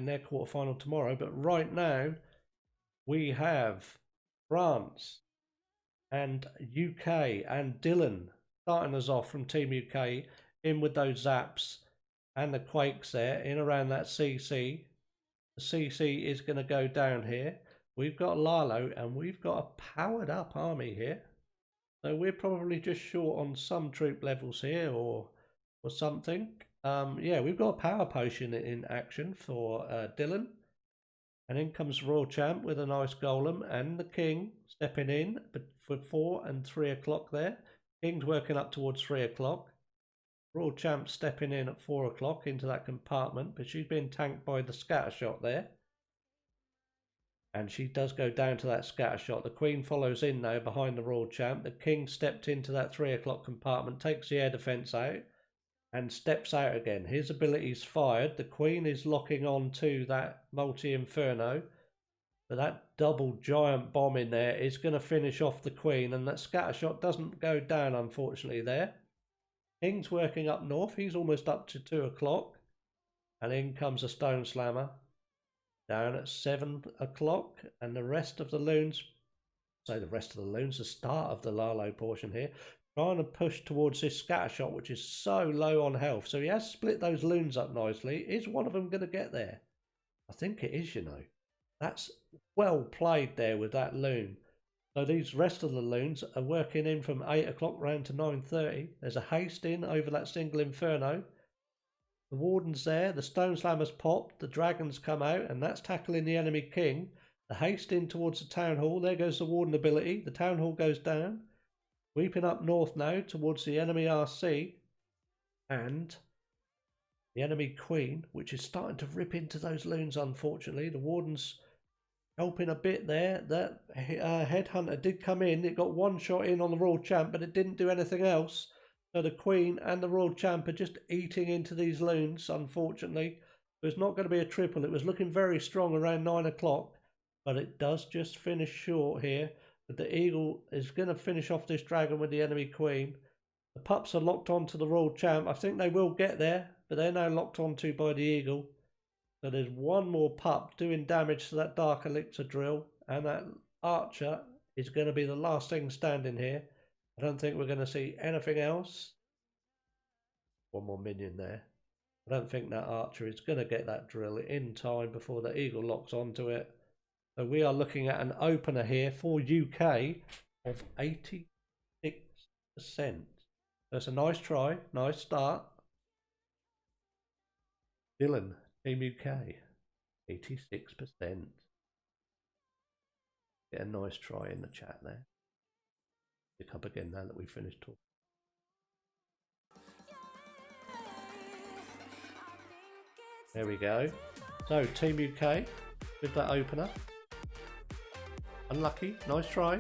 playing their quarterfinal tomorrow. But right now, we have France and UK and Dylan starting us off from Team UK in with those zaps and the quakes there in around that CC. The CC is going to go down here. We've got Lalo and we've got a powered up army here. So we're probably just short on some troop levels here or something. Yeah, we've got a power potion in action for Dylan. And in comes Royal Champ with a nice golem and the King stepping in for 4 and 3 o'clock there. King's working up towards 3 o'clock. Royal Champ stepping in at 4 o'clock into that compartment, but she's been tanked by the scatter shot there. And she does go down to that scatter shot. The Queen follows in now behind the Royal Champ. The King stepped into that 3 o'clock compartment, takes the air defense out and steps out again. His ability's fired. The Queen is locking on to that multi-inferno. But that double giant bomb in there is going to finish off the Queen. And that scatter shot doesn't go down, unfortunately, there. King's working up north. He's almost up to 2 o'clock. And in comes a Stone Slammer. Down at 7 o'clock. And the rest of the loons, the start of the Lalo portion here, trying to push towards this scatter shot, which is so low on health. So he has split those loons up nicely. Is one of them going to get there? I think it is, you know. That's well played there with that loon. So these rest of the loons are working in from 8 o'clock round to 9:30. There's a haste in over that single inferno. The warden's there. The Stone Slammer's popped. The dragons come out, and that's tackling the enemy king. The haste in towards the town hall. There goes the warden ability. The town hall goes down. Sweeping up north now towards the enemy RC and the enemy Queen, which is starting to rip into those loons, unfortunately. The warden's helping a bit there. That headhunter did come in. It got one shot in on the Royal Champ, but it didn't do anything else. So the Queen and the Royal Champ are just eating into these loons, unfortunately. It was not going to be a triple. It was looking very strong around 9 o'clock, but it does just finish short here. But the Eagle is going to finish off this dragon with the enemy Queen. The pups are locked onto the Royal Champ. I think they will get there, but they're now locked onto by the Eagle. So there's one more pup doing damage to that Dark Elixir drill, and that Archer is going to be the last thing standing here. I don't think we're going to see anything else. One more minion there. I don't think that Archer is going to get that drill in time before the Eagle locks onto it. So we are looking at an opener here for UK of 86%. That's a nice try, nice start. Dylan, Team UK, 86%. Get a nice try in the chat there. Pick up again now that we've finished talking. There we go. So Team UK with that opener. Unlucky, nice try.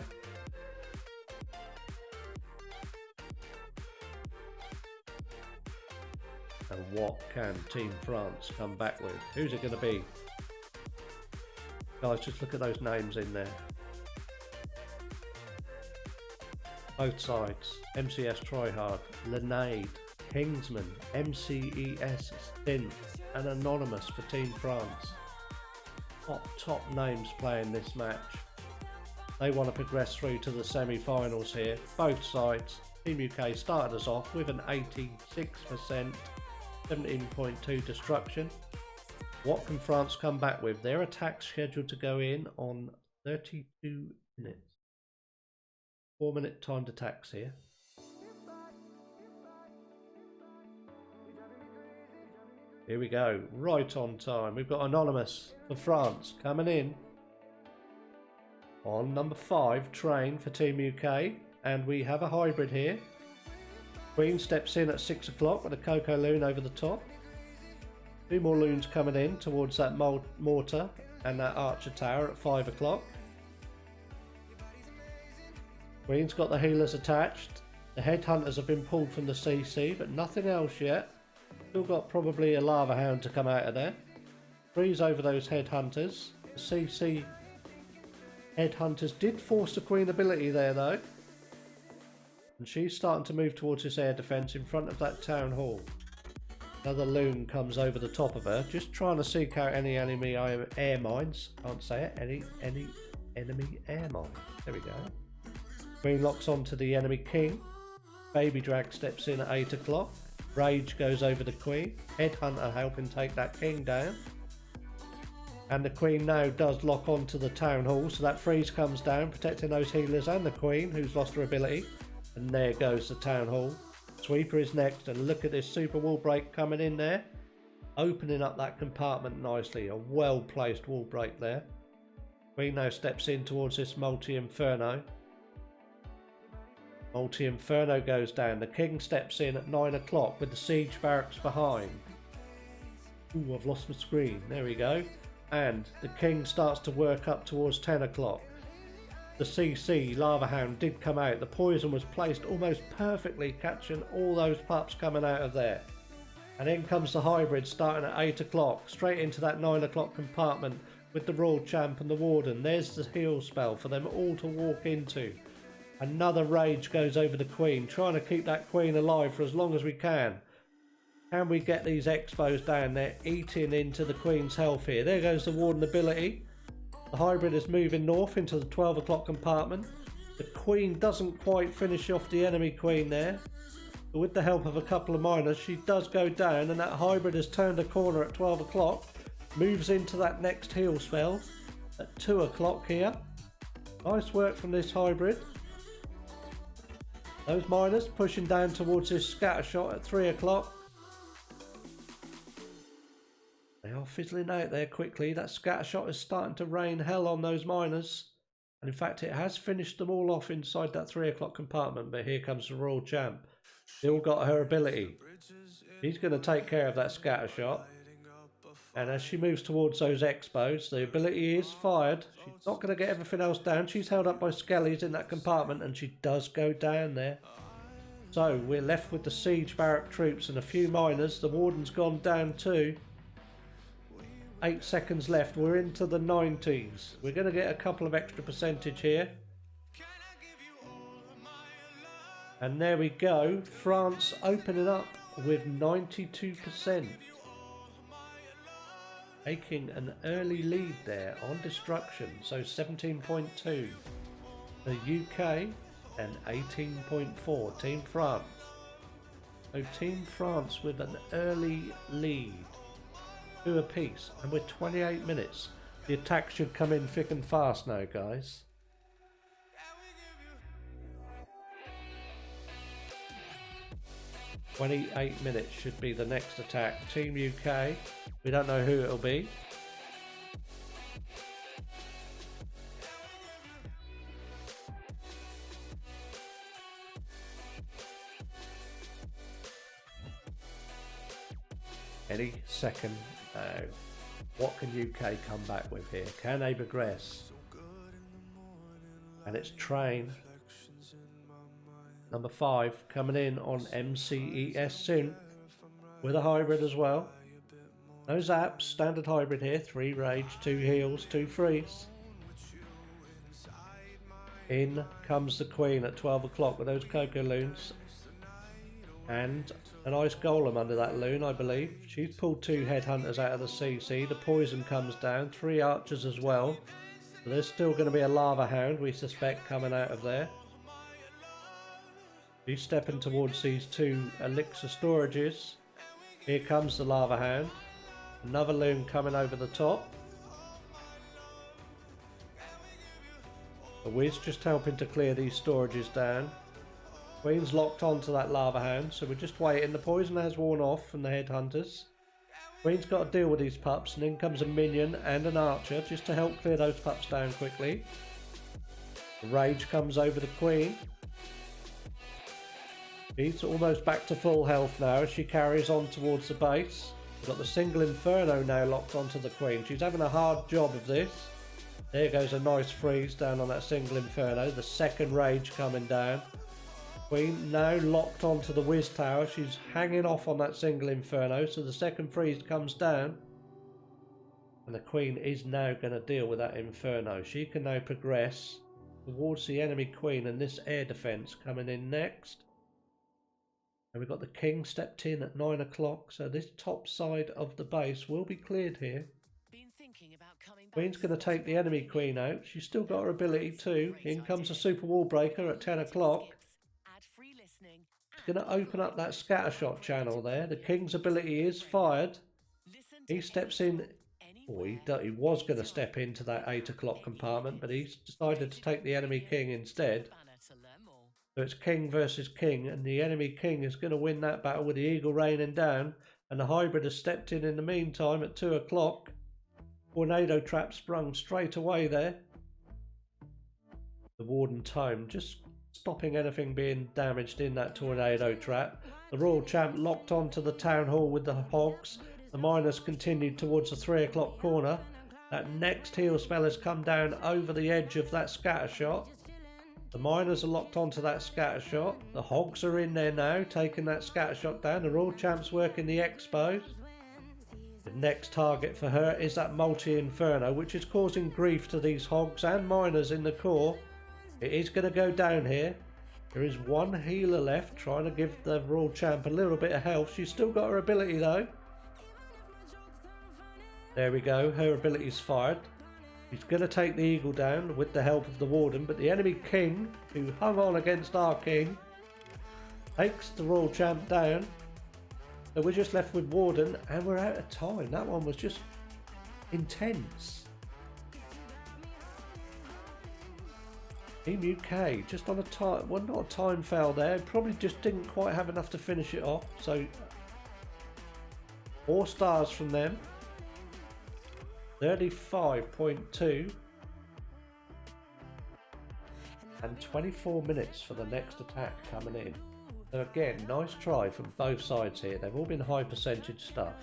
And what can Team France come back with? Who's it going to be? Guys, just look at those names in there. Both sides. MCS Tryhard, Lenade, Kingsman, MCES Stint, and Anonymous for Team France. Top names playing this match. They want to progress through to the semi-finals here. Both sides. Team UK started us off with an 86%, 17.2 destruction. What can France come back with? Their attack's scheduled to go in on 32 minutes. 4-minute timed attacks here. Here we go, right on time. We've got Anonymous for France coming in on number 5, Train for Team UK. And we have a hybrid here. Queen steps in at 6 o'clock with a Coco Loon over the top. 2 more loons coming in towards that mortar and that Archer Tower at 5 o'clock. Queen's got the healers attached. The headhunters have been pulled from the CC, but nothing else yet. Still got probably a Lava Hound to come out of there. Freeze over those headhunters. The CC headhunters did force the Queen ability there though. And she's starting to move towards this air defence in front of that town hall. Another loon comes over the top of her, just trying to seek out any enemy air mines. Can't say it. Any enemy air mines. There we go. Queen locks onto the enemy king. Baby drag steps in at 8 o'clock. Rage goes over the queen. Headhunter helping take that king down. And the queen now does lock onto the town hall, so that freeze comes down, protecting those healers and the queen, who's lost her ability. And there goes the town hall. Sweeper is next, and look at this super wall break coming in there, opening up that compartment nicely. A well placed wall break there. Queen now steps in towards this multi-inferno. Multi-inferno goes down. The king steps in at 9 o'clock with the siege barracks behind. Ooh, I've lost my screen. There we go. And the king starts to work up towards 10 o'clock. The CC Lava Hound did come out. The poison was placed almost perfectly, catching all those pups coming out of there. And in comes the hybrid starting at 8 o'clock, straight into that 9 o'clock compartment with the Royal Champ and the Warden. There's the heal spell for them all to walk into. Another rage goes over the queen, trying to keep that queen alive for as long as we can. Can we get these expos down there, eating into the queen's health here? There goes the Warden ability. The hybrid is moving north into the 12 o'clock compartment. The queen doesn't quite finish off the enemy queen there. But with the help of a couple of miners, she does go down, and that hybrid has turned a corner at 12 o'clock. Moves into that next heal spell at 2 o'clock here. Nice work from this hybrid. Those miners pushing down towards this scatter shot at 3 o'clock. They are fizzling out there quickly. That scatter shot is starting to rain hell on those miners. And in fact, it has finished them all off inside that 3 o'clock compartment. But here comes the Royal Champ. Still got her ability. She's going to take care of that scatter shot. And as she moves towards those expos, the ability is fired. She's not going to get everything else down. She's held up by skellies in that compartment, and she does go down there. So we're left with the siege barrack troops and a few miners. The Warden's gone down too. 8 seconds left. We're into the 90s. We're going to get a couple of extra percentage here. And there we go. France opening up with 92%. Taking an early lead there on destruction. So 17.2. The UK and 18.4. Team France. So Team France with an early lead. 2 apiece, and we're 28 minutes. The attack should come in thick and fast now, guys. "28 minutes should be the next attack. Team UK, we don't know who it'll be. Any second now. What can UK come back with here? Can they progress? And it's Train. Number 5 coming in on MCES synth with a hybrid as well. No zaps, standard hybrid here. 3 rage, 2 heals, 2 freeze. In comes the Queen at 12 o'clock with those Coco Loons. And an ice golem under that loon, I believe. She's pulled 2 headhunters out of the CC. The poison comes down. 3 archers as well. So there's still going to be a lava hound, we suspect, coming out of there. She's stepping towards these 2 elixir storages. Here comes the lava hound. Another loon coming over the top. The Wiz just helping to clear these storages down. Queen's locked onto that lava hound, so we're just waiting. The poison has worn off from the headhunters. Queen's got to deal with these pups, and in comes a minion and an archer just to help clear those pups down quickly. The rage comes over the Queen. She's almost back to full health now as she carries on towards the base. We've got the single inferno now locked onto the Queen. She's having a hard job of this. There goes a nice freeze down on that single inferno. The second rage coming down. Queen now locked onto the Wiz Tower. She's hanging off on that single inferno, so the second freeze comes down. And the Queen is now going to deal with that inferno. She can now progress towards the enemy Queen, and this air defense coming in next. And we've got the king stepped in at 9 o'clock, so this top side of the base will be cleared here. Queen's going to take the enemy queen out. She's still got her ability too. In comes a super wall breaker at 10 o'clock. She's going to open up that scattershot channel there. The king's ability is fired. He steps in. Oh, he was going to step into that 8 o'clock compartment, but he's decided to take the enemy king instead. So it's king versus king, and the enemy king is going to win that battle with the eagle raining down. And the hybrid has stepped in the meantime at 2 o'clock. Tornado trap sprung straight away there. The warden tome just stopping anything being damaged in that tornado trap. The royal champ locked onto the town hall with the hogs. The miners continued towards the 3 o'clock corner. That next heal spell has come down over the edge of that scatter shot. The miners are locked onto that scatter shot. The hogs are in there now, taking that scatter shot down. The royal champ's working the expos. The next target for her is that multi-inferno, which is causing grief to these hogs and miners in the core. It is going to go down here. There is one healer left, trying to give the royal champ a little bit of health. She's still got her ability though. There we go, her ability is fired. He's going to take the eagle down with the help of the warden, but the enemy king, who hung on against our king, takes the royal champ down. So we're just left with warden, and we're out of time. That one was just intense. Team UK, just on a time, well, not a time foul there. Probably just didn't quite have enough to finish it off. So 4 stars from them. 35.2 and 24 minutes for the next attack coming in. So again, nice try from both sides here. They've all been high percentage stuff.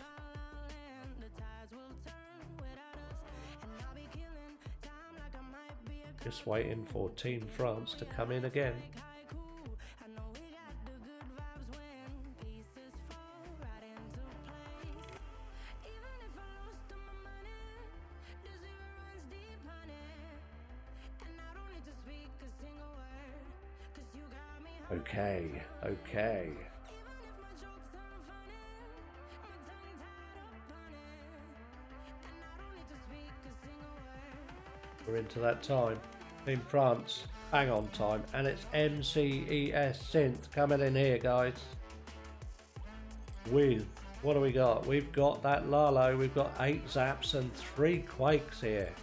Just waiting for Team France to come in again. Okay. We're into that time. Team France, bang on time, and it's MCES Synth coming in here, guys. With, what do we got? We've got that Lalo, we've got 8 zaps and 3 quakes here.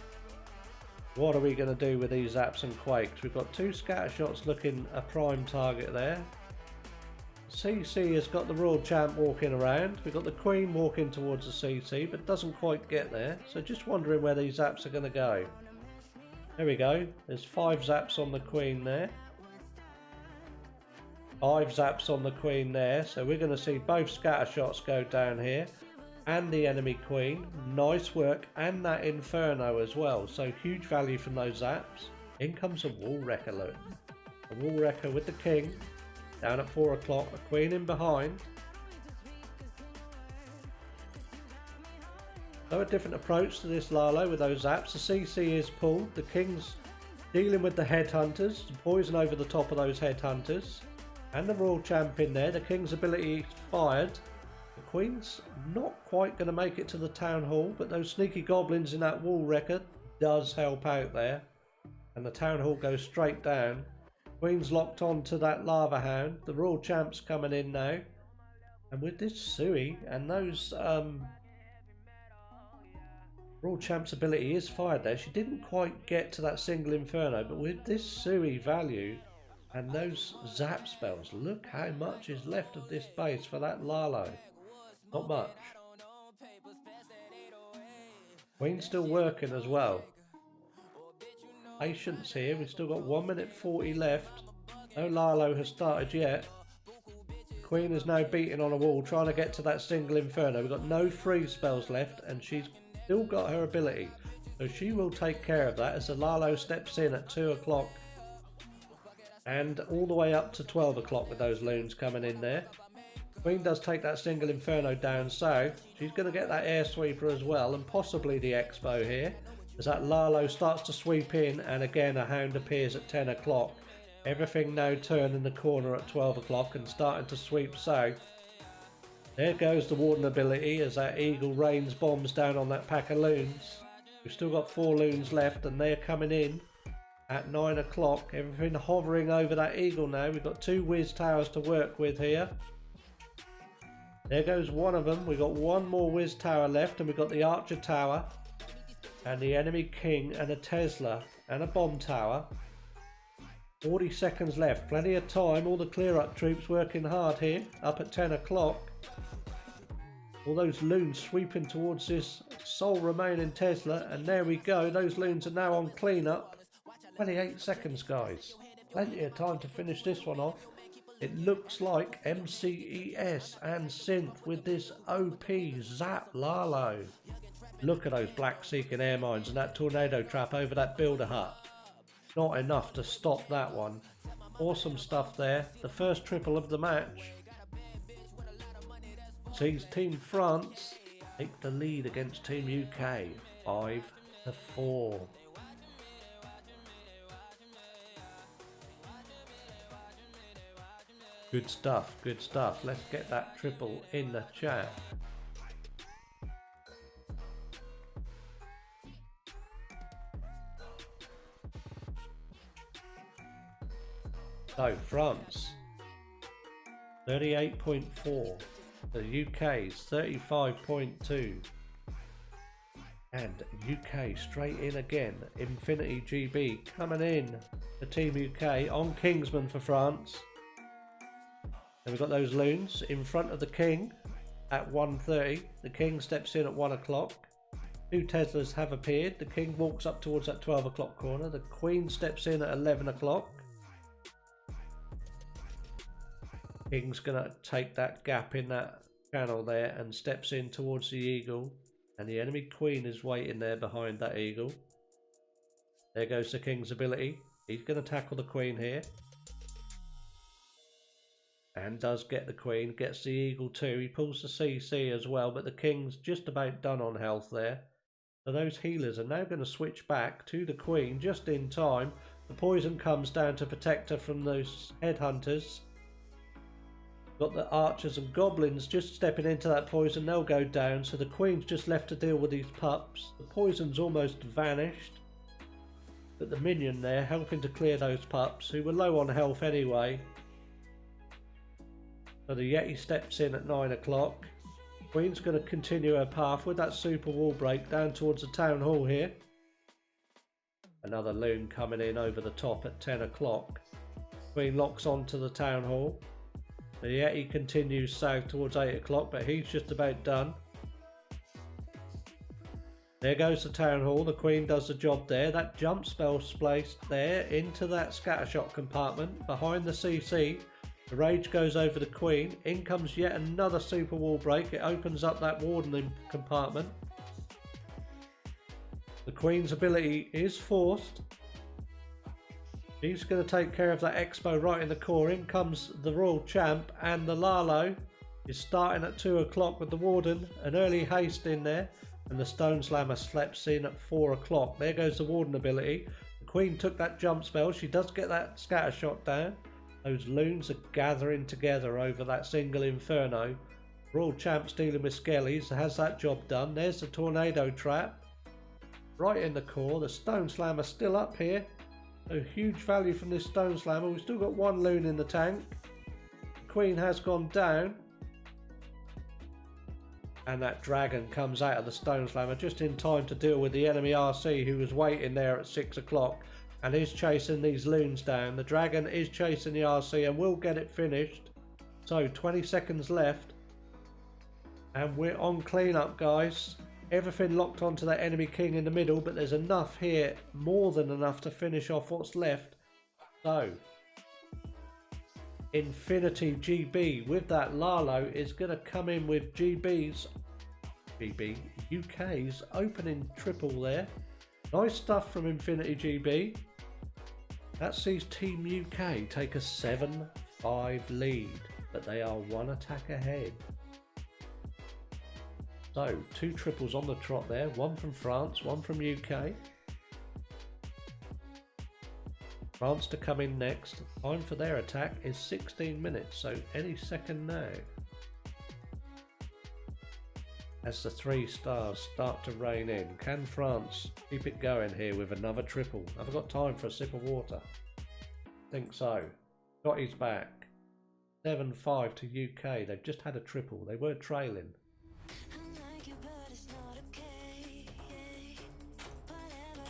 What are we going to do with these zaps and quakes? We've got 2 scatter shots looking a prime target there. CC has got the royal champ walking around. We've got the queen walking towards the CC, but doesn't quite get there. So just wondering where these zaps are going to go. There we go. There's 5 zaps on the queen there. 5 zaps on the queen there. So we're going to see both scatter shots go down here. And the enemy queen. Nice work. And that inferno as well. So huge value from those zaps. In comes a wall wrecker, look. A wall wrecker with the king. Down at 4 o'clock. A queen in behind. So a different approach to this Lalo with those zaps. The CC is pulled. The king's dealing with the headhunters. The poison over the top of those headhunters. And the royal champ in there. The king's ability is fired. The queen's not quite going to make it to the town hall, but those sneaky goblins in that wall wrecker does help out there. And the town hall goes straight down. Queen's locked on to that lava hound. The royal champ's coming in now. And with this Sui and those royal champ's ability is fired there. She didn't quite get to that single inferno, but with this Sui value and those zap spells, look how much is left of this base for that Lalo. Not much. Queen's still working as well. Patience here. We've still got 1 minute 40 left. No Lalo has started yet. Queen is now beating on a wall, trying to get to that single inferno. We've got no freeze spells left, and she's still got her ability. So she will take care of that as the Lalo steps in at 2 o'clock. And all the way up to 12 o'clock with those loons coming in there. Queen does take that single inferno down south. She's going to get that air sweeper as well, and possibly the expo here. As that Lalo starts to sweep in, and again a hound appears at 10 o'clock. Everything now turning the corner at 12 o'clock and starting to sweep south. There goes the Warden ability as that Eagle rains bombs down on that pack of loons. We've still got 4 loons left and they're coming in at 9 o'clock. Everything hovering over that Eagle now. We've got 2 whiz towers to work with here. There goes one of them. We've got 1 more whiz tower left and we've got the Archer tower and the enemy King and a Tesla and a bomb tower. 40 seconds left, plenty of time. All the clear up troops working hard here, up at 10 o'clock. All those loons sweeping towards this sole remaining Tesla, and there we go. Those loons are now on cleanup. 28 seconds, guys. Plenty of time to finish this one off. It looks like MCES and Synth with this OP Zap Lalo. Look at those black seeking air mines and that tornado trap over that builder hut. Not enough to stop that one. Awesome stuff there. The first triple of the match sees Team France take the lead against Team UK 5-4. Good stuff, good stuff. Let's get that triple in the chat. So France 38.4, the UK's 35.2, and UK straight in again. Infinity GB coming in for Team UK on Kingsman for France. Then we've got those loons in front of the King at 1:30. The King steps in at 1 o'clock. 2 Teslas have appeared. The King walks up towards that 12 o'clock corner. The Queen steps in at 11 o'clock. King's gonna take that gap in that channel there and steps in towards the Eagle, and the enemy Queen is waiting there behind that Eagle. There goes the King's ability. He's gonna tackle the Queen here and does get the Queen, gets the Eagle too. He pulls the CC as well, but the King's just about done on health there. So those healers are now going to switch back to the Queen just in time. The poison comes down to protect her from those headhunters. Got the archers and goblins just stepping into that poison. They'll go down. So the Queen's just left to deal with these pups. The poison's almost vanished. But the minion there helping to clear those pups who were low on health anyway. So the Yeti steps in at 9 o'clock. Queen's going to continue her path with that super wall break down towards the town hall here. Another loon coming in over the top at 10 o'clock. Queen locks on to the town hall. The Yeti continues south towards 8 o'clock, but he's just about done. There goes the town hall. The Queen does the job there. That jump spell's placed there into that scattershot compartment behind the CC. The rage goes over the Queen. In comes yet another super wall break. It opens up that warden compartment. The Queen's ability is forced. She's going to take care of that Expo right in the core. In comes the Royal Champ, and the Lalo is starting at 2 o'clock with the Warden. An early haste in there, and the Stone Slammer sleeps in at 4 o'clock. There goes the Warden ability. The Queen took that jump spell. She does get that scatter shot down. Those loons are gathering together over that single Inferno. Royal Champ's dealing with Skellies, has that job done. There's the Tornado Trap. Right in the core. The Stone Slammer still up here. So huge value from this Stone Slammer. We've still got 1 loon in the tank. The Queen has gone down. And that Dragon comes out of the Stone Slammer just in time to deal with the enemy RC who was waiting there at 6 o'clock and is chasing these loons down. The Dragon is chasing the RC and will get it finished. So 20 seconds left. And we're on cleanup, guys. Everything locked onto that enemy King in the middle, but there's enough here, more than enough to finish off what's left. So, Infinity GB with that Lalo is going to come in with UK's opening triple there. Nice stuff from Infinity GB. That sees Team UK take a 7-5 lead, but they are 1 attack ahead. So, 2 triples on the trot there, 1 from France, 1 from UK. France to come in next. Time for their attack is 16 minutes, so any second now. As the 3 stars start to rain in, can France keep it going here with another triple? Have I got time for a sip of water? Think so. Scotty's back. 7-5 to UK. They've just had a triple. They were trailing.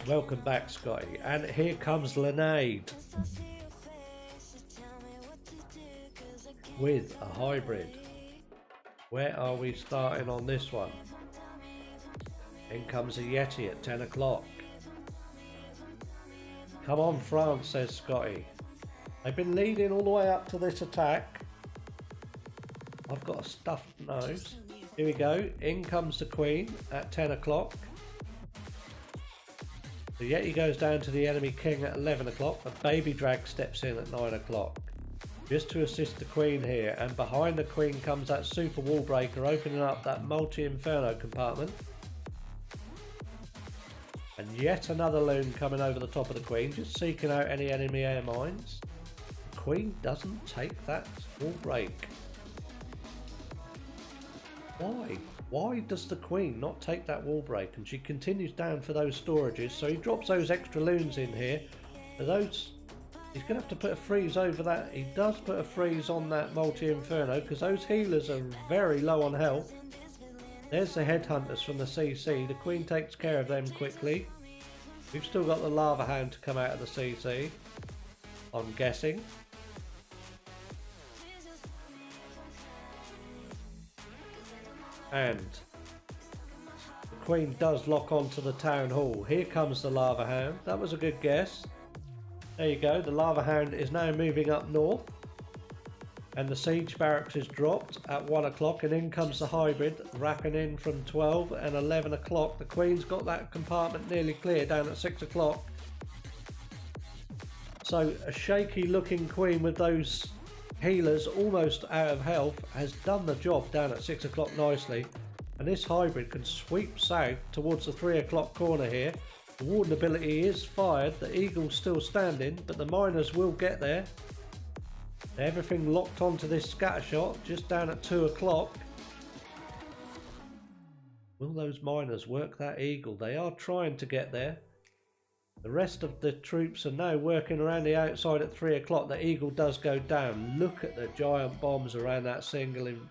Welcome back, Scotty. And here comes Leonade with a hybrid. Where are we starting on this one? In comes a Yeti at 10 o'clock. Come on, France, says Scotty. They've been leading all the way up to this attack. I've got a stuffed nose. Here we go. In comes the Queen at 10 o'clock. The Yeti goes down to the enemy king at 11 o'clock. The baby drag steps in at 9 o'clock. Just to assist the Queen here. And behind the Queen comes that super wall breaker, opening up that multi-inferno compartment. And yet another loon coming over the top of the Queen, just seeking out any enemy air mines. The Queen doesn't take that wall break. Why? Why does the Queen not take that wall break? And she continues down for those storages. So he drops those extra loons in here. For those, he's going to have to put a freeze over that. He does put a freeze on that multi-inferno because those healers are very low on health. There's the headhunters from the CC. The Queen takes care of them quickly. We've still got the lava hound to come out of the CC, I'm guessing. And the Queen does lock onto the town hall. Here comes the lava hound. That was a good guess. There you go. The lava hound is now moving up north. And the siege barracks is dropped at 1 o'clock. And in comes the hybrid, wrapping in from 12 and 11 o'clock. The Queen's got that compartment nearly clear down at 6 o'clock. So a shaky looking Queen with those healers almost out of health has done the job down at 6 o'clock nicely. And this hybrid can sweep south towards the 3 o'clock corner here. The warden ability is fired. The eagle's still standing, but the miners will get there. Everything locked onto this scatter shot just down at 2 o'clock. Will those miners work that eagle? They are trying to get there. The rest of the troops are now working around the outside at 3 o'clock. The eagle does go down. Look at the giant bombs around that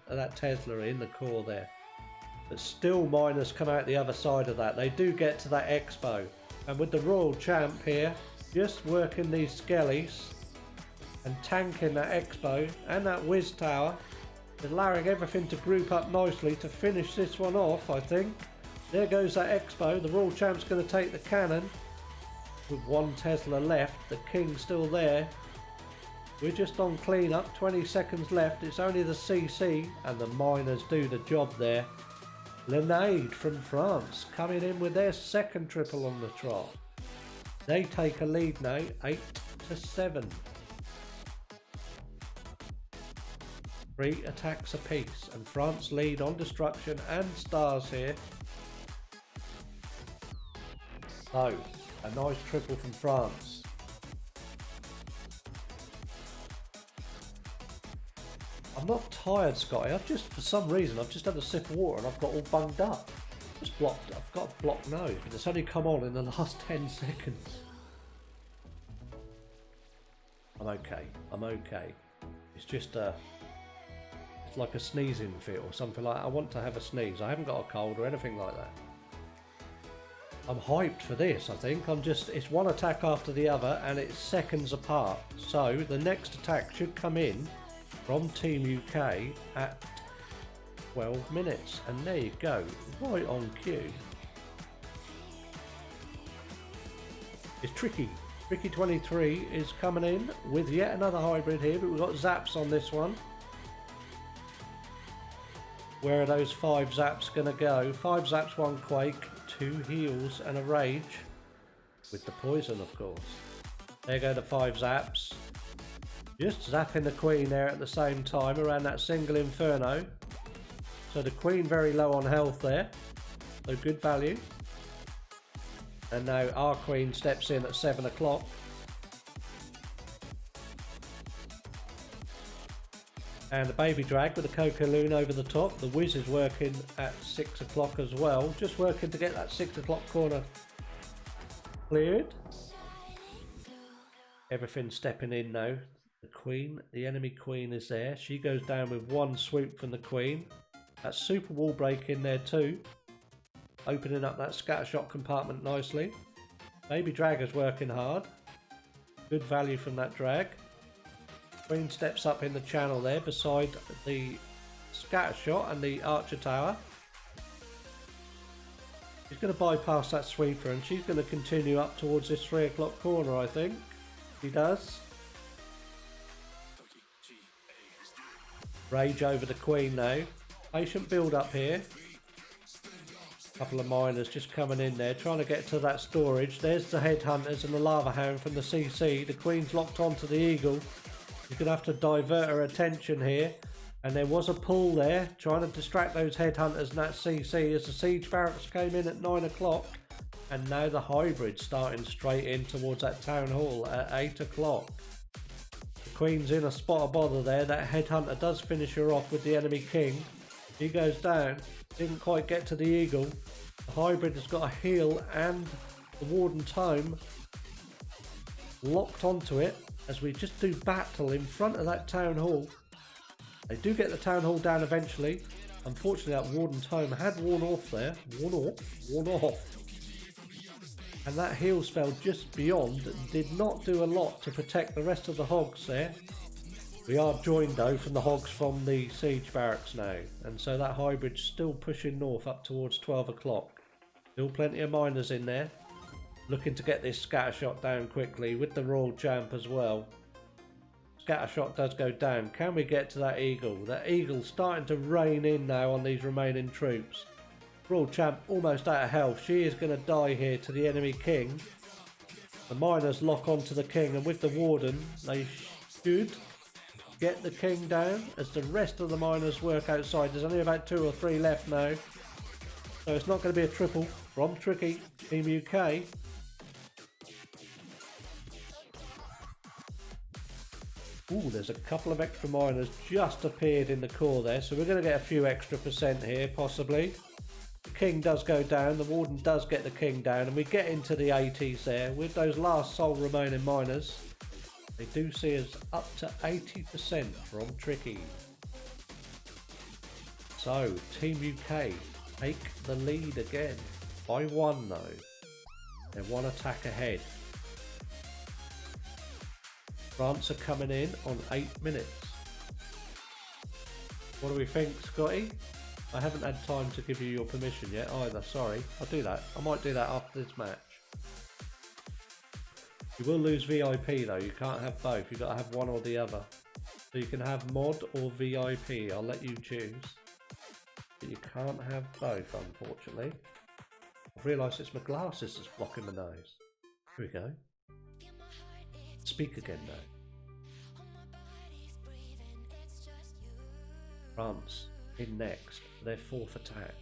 that Tesla in the core there. But still miners come out the other side of that. They do get to that expo. And with the Royal Champ here, just working these skellies and tanking that expo and that whiz tower, allowing everything to group up nicely to finish this one off, I think. There goes that expo. The Royal Champ's going to take the cannon. With 1 Tesla left, the King's still there. We're just on clean-up, 20 seconds left. It's only the CC, and the miners do the job there. Leonade from France coming in with their second triple on the trot. They take a lead now, 8-7. 3 attacks apiece, and France lead on destruction and stars here. So, a nice triple from France. I'm not tired, Scotty. For some reason, I've just had a sip of water and I've got all bunged up. I've got a blocked nose, but it's only come on in the last 10 seconds. I'm okay. It's just it's like a sneezing fit or something like that. I want to have a sneeze. I haven't got a cold or anything like that. I'm hyped for this, I think. It's one attack after the other and it's seconds apart. So the next attack should come in from Team UK at 12 minutes. And there you go, right on cue. It's Tricky. Tricky 23 is coming in with yet another hybrid here, but we've got zaps on this one. Where are those 5 zaps going to go? 5 zaps, 1 quake, 2 heals and a rage. With the poison, of course. There go the 5 zaps. Just zapping the Queen there at the same time around that single inferno. So the Queen very low on health there. So good value. And now our Queen steps in at 7 o'clock. And the baby drag with the Coco Loon over the top. The Whiz is working at 6 o'clock as well. Just working to get that 6 o'clock corner cleared. Everything stepping in now. The Queen, the enemy Queen is there. She goes down with one swoop from the Queen. That super wall break in there too. Opening up that scattershot compartment nicely. Baby drag is working hard. Good value from that drag. Queen steps up in the channel there beside the scattershot and the archer tower. She's going to bypass that sweeper and she's going to continue up towards this 3 o'clock corner, I think. She does. Rage over the Queen now. Patient build up here. Couple of miners just coming in there, trying to get to that storage. There's the headhunters and the lava hound from the CC. The Queen's locked onto the eagle. You're going to have to divert her attention here. And there was a pull there, trying to distract those headhunters and that CC as the siege barracks came in at 9 o'clock. And now the hybrid's starting straight in towards that town hall at 8 o'clock. The Queen's in a spot of bother there. That headhunter does finish her off with the enemy king. He goes down. Didn't quite get to the eagle. The hybrid has got a heal and the warden tome locked onto it as we just do battle in front of that town hall. They do get the town hall down eventually. Unfortunately, that warden tome had worn off there. Worn off. And that heal spell just beyond did not do a lot to protect the rest of the hogs there. We are joined though from the hogs from the siege barracks now, and so that hybrid's still pushing north up towards 12 o'clock. Still plenty of miners in there, looking to get this scattershot down quickly with the Royal Champ as well. Scattershot does go down. Can we get to that eagle? That eagle's starting to rain in now on these remaining troops. Royal Champ almost out of health. She is going to die here to the enemy king. The miners lock onto the king, and with the warden they should get the king down as the rest of the miners work outside. There's only about 2 or 3 left now, so it's not going to be a triple from Tricky Team UK. Ooh, there's a couple of extra miners just appeared in the core there, so we're going to get a few extra percent here possibly. The king does go down, the warden does get the king down, and we get into the 80s there with those last sole remaining miners. They do see us up to 80% from Tricky. So, Team UK take the lead again. By 1 though. They're 1 attack ahead. France are coming in on 8 minutes. What do we think, Scotty? I haven't had time to give you your permission yet either, sorry. I'll do that. I might do that after this match. You will lose VIP though, you can't have both, you've got to have one or the other. So you can have mod or VIP, I'll let you choose. But you can't have both, unfortunately. I've realised it's my glasses that's blocking my nose. Here we go. Speak again now. France in next, their 4th attack.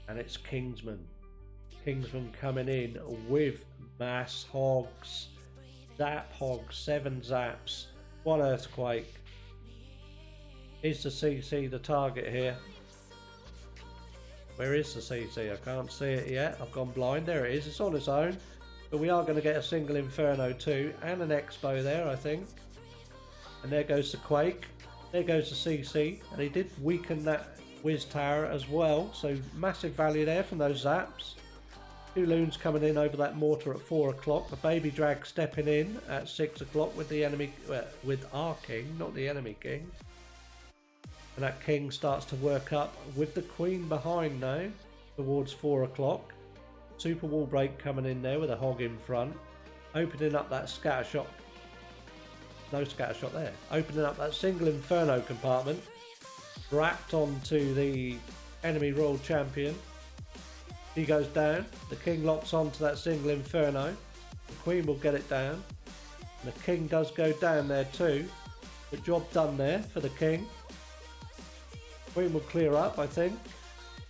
And it's Kingsman. Kingsman coming in with mass hogs. Zap hogs, 7 zaps. 1 earthquake. Is the CC the target here? Where is the CC? I can't see it yet. I've gone blind. There it is. It's on its own. But we are going to get a single Inferno too. And an Expo there, I think. And there goes the Quake. There goes the CC. And he did weaken that Whiz Tower as well. So massive value there from those zaps. 2 loons coming in over that mortar at 4 o'clock. The baby drag stepping in at 6 o'clock with the enemy, with our king, not the enemy king. And that king starts to work up with the queen behind now towards 4 o'clock. Super wall break coming in there with a hog in front. Opening up that scattershot. No scattershot there. Opening up that single Inferno compartment. Wrapped onto the enemy Royal Champion. He goes down, the king locks onto that single Inferno, the queen will get it down, and the king does go down there too. The job done there for the king. Queen will clear up, I think.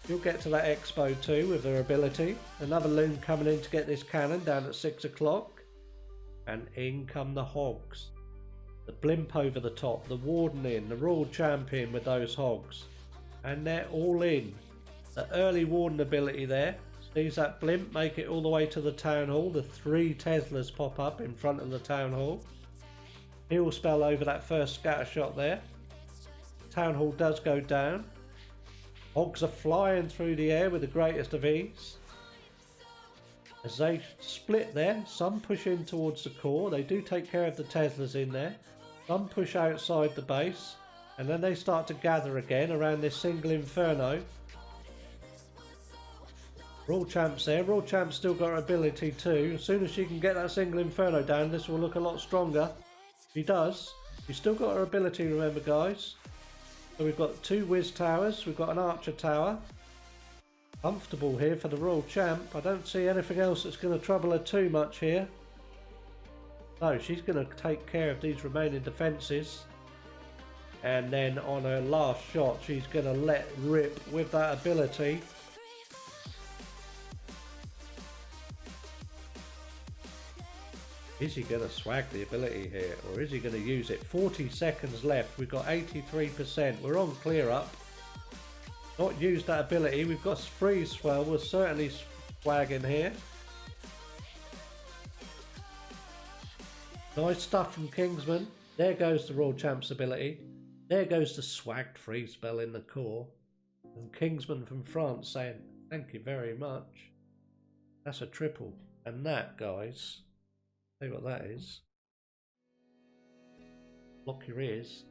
You'll get to that Expo too with her ability. Another loon coming in to get this cannon down at 6 o'clock. And in come the hogs. the blimp over the top, the warden in, the royal champion with those hogs, and they're all in. The early warden ability there sees that blimp make it all the way to the town hall. The 3 Teslas pop up in front of the town hall. Heal spell over that first scatter shot there. Town hall does go down. Hogs are flying through the air with the greatest of ease. As they split there, some push in towards the core. They do take care of the Teslas in there. Some push outside the base. And then they start to gather again around this single inferno. Royal Champ's there. Royal Champ's still got her ability too. As soon as she can get that single inferno down, this will look a lot stronger. She does. She's still got her ability, remember guys. So we've got 2 whiz towers. We've got an archer tower. Comfortable here for the Royal Champ. I don't see anything else that's going to trouble her too much here. So she's going to take care of these remaining defences. And then on her last shot, she's going to let rip with that ability. Is he going to swag the ability here, or is he going to use it? 40 seconds left. We've got 83%. We're on clear up. Not used that ability. We've got freeze swell. We're certainly swagging here. Nice stuff from Kingsman. There goes the Royal Champ's ability. There goes the swagged freeze spell in the core. And Kingsman from France saying, thank you very much. That's a triple. And that, guys, see what that is. Lock your ears.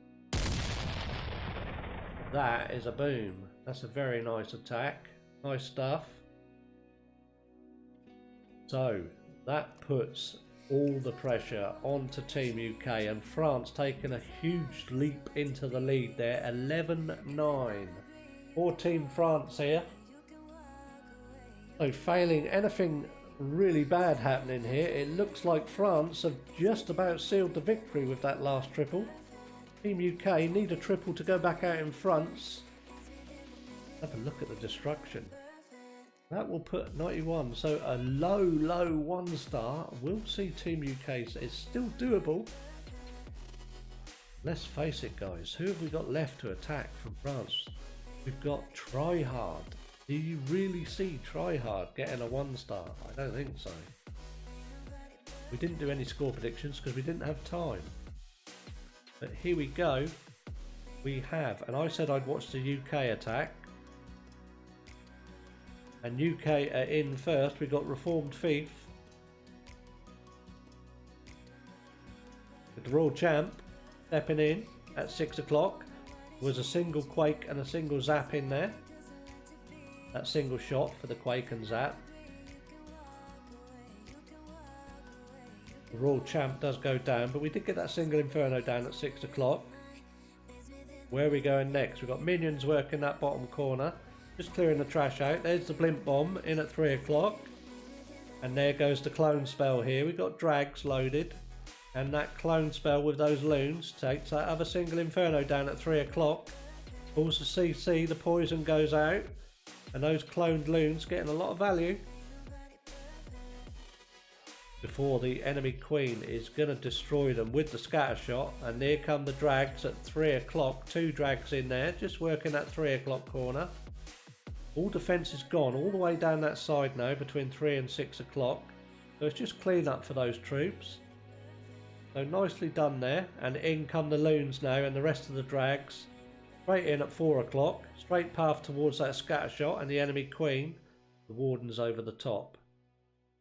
That is a boom. That's a very nice attack. Nice stuff. So that puts all the pressure onto Team UK, and France taking a huge leap into the lead there. 11-9 for Team France here. So failing anything really bad happening here, it looks like France have just about sealed the victory with that last triple. Team UK need a triple to go back out in front. Have a look at the destruction. That will put 91, so a low 1 star. We'll see Team UK. It's still doable. Let's face it, guys. Who have we got left to attack from France? We've got Tryhard. Do you really see Tryhard getting a 1 star? I don't think so. We didn't do any score predictions because we didn't have time. But here we go. We have, and I said I'd watch the UK attack. And UK are in first. We got Reformed Thief with the Royal Champ stepping in at 6 o'clock. There was a single Quake and a single Zap in there. That single shot for the Quake and Zap. The Royal Champ does go down, but we did get that single Inferno down at 6 o'clock. Where are we going next? We've got minions working that bottom corner. Just clearing the trash out. There's the blimp bomb in at 3 o'clock. And there goes the clone spell here. We've got drags loaded. And that clone spell with those loons takes that other single inferno down at 3 o'clock. Pulls the CC, the poison goes out. And those cloned loons getting a lot of value. Before the enemy queen is going to destroy them with the scatter shot. And there come the drags at 3 o'clock. 2 drags in there, just working that 3 o'clock corner. All defence is gone all the way down that side now between 3 and 6 o'clock. So it's just clean up for those troops. So nicely done there. And in come the loons now and the rest of the drags. Straight in at 4 o'clock. Straight path towards that scatter shot and the enemy queen. The warden's over the top.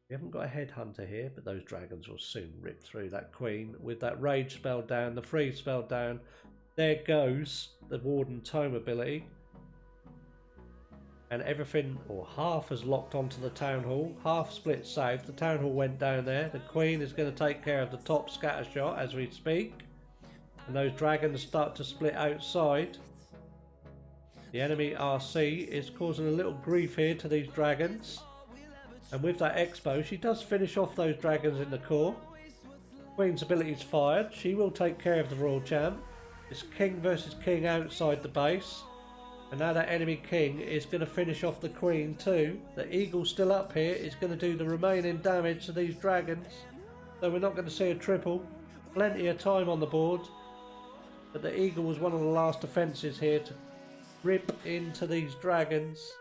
We haven't got a headhunter here, but those dragons will soon rip through that queen with that rage spell down, the freeze spell down. There goes the warden tome ability. And everything, or half is locked onto the town hall, half split south. The town hall went down there. The queen is going to take care of the top scatter shot as we speak. And those dragons start to split outside. The enemy RC is causing a little grief here to these dragons. And with that expo, she does finish off those dragons in the core. Queen's ability is fired. She will take care of the Royal Champ. It's king versus king outside the base. And now that enemy king is going to finish off the queen too. The eagle still up here is going to do the remaining damage to these dragons. So we're not going to see a triple. plenty of time on the board, but the Eagle was one of the last defences here to rip into these dragons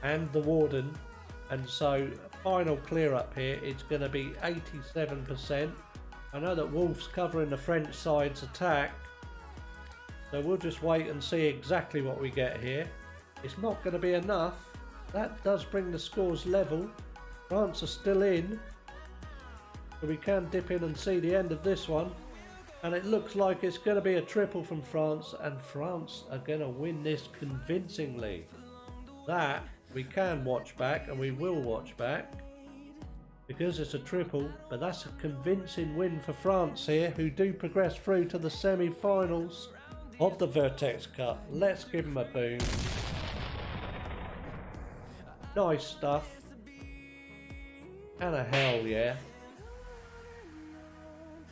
and the Warden, and so final clear up here is going to be 87%. I know that Wolf's covering the French side's attack, so we'll just wait and see exactly what we get here. It's not going to be enough. That does bring the scores level. France are still in, so we can dip in and see the end of this one. And it looks like it's going to be a triple from France, and France are going to win this convincingly. That we can watch back, and we will watch back, because it's a triple, but that's a convincing win for France here, who do progress through to the semi-finals of the VERTEX Cup. Let's give them a boom. Nice stuff. And a hell yeah.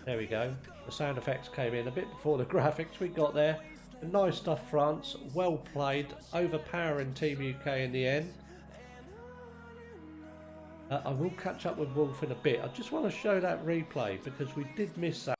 There we go. The sound effects came in a bit before the graphics we got there. Nice stuff, France. Well played. Overpowering Team UK in the end. I will catch up with Wolf in a bit. I just want to show that replay because we did miss that.